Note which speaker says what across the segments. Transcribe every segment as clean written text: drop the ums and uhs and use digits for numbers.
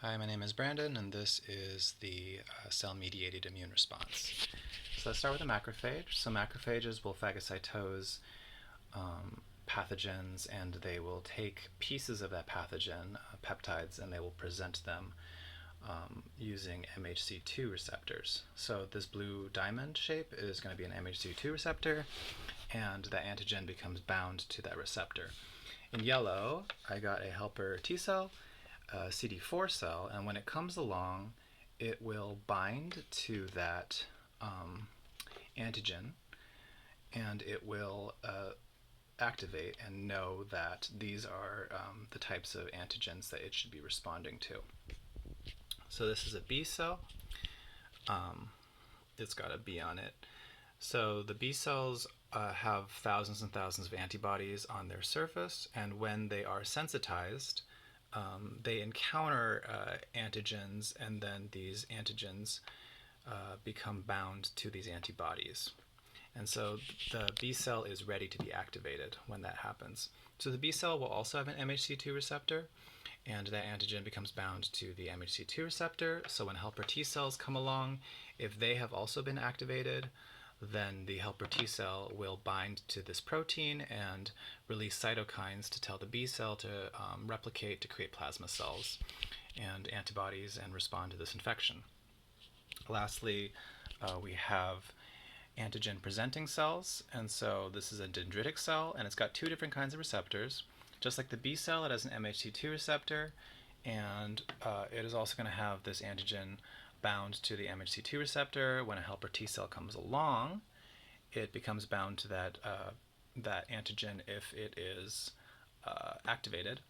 Speaker 1: Hi, my name is Brandon, and this is the cell-mediated immune response. So let's start with a macrophage. So macrophages will phagocytose pathogens, and they will take pieces of that pathogen, peptides, and they will present them using MHC2 receptors. So this blue diamond shape is going to be an MHC2 receptor, and that antigen becomes bound to that receptor. In yellow, I got a helper T cell, a CD4 cell, and when it comes along, it will bind to that antigen, and it will activate and know that these are the types of antigens that it should be responding to. So this is a B cell. It's got a B on it. So the B cells have thousands and thousands of antibodies on their surface, and when they are sensitized, they encounter antigens, and then these antigens become bound to these antibodies. And so the B cell is ready to be activated when that happens. So the B cell will also have an MHC2 receptor, and that antigen becomes bound to the MHC2 receptor. So when helper T cells come along, if they have also been activated, then the helper T cell will bind to this protein and release cytokines to tell the B cell to replicate to create plasma cells and antibodies and respond to this infection. Lastly, we have antigen presenting cells, and so this is a dendritic cell, and it's got two different kinds of receptors. Just like the B cell, it has an MHC2 receptor, and it is also going to have this antigen bound to the MHC2 receptor. When a helper T cell comes along, it becomes bound to that antigen if it is activated,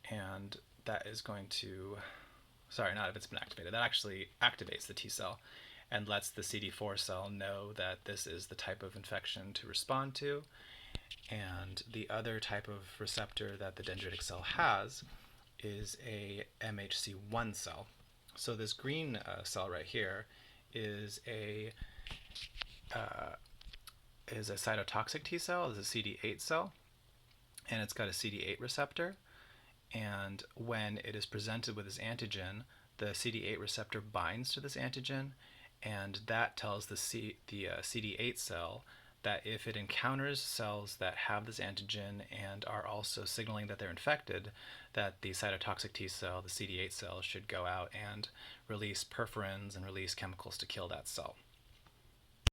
Speaker 1: and that is going to, sorry, not if it's been activated, that actually activates the T cell and lets the CD4 cell know that this is the type of infection to respond to. And the other type of receptor that the dendritic cell has is a MHC1 cell. So this green cell right here is a cytotoxic T cell, is a CD8 cell, and it's got a CD8 receptor. And when it is presented with this antigen, the CD8 receptor binds to this antigen, and that tells the CD8 cell that if it encounters cells that have this antigen and are also signaling that they're infected, that the cytotoxic T cell, the CD8 cell, should go out and release perforins and release chemicals to kill that cell.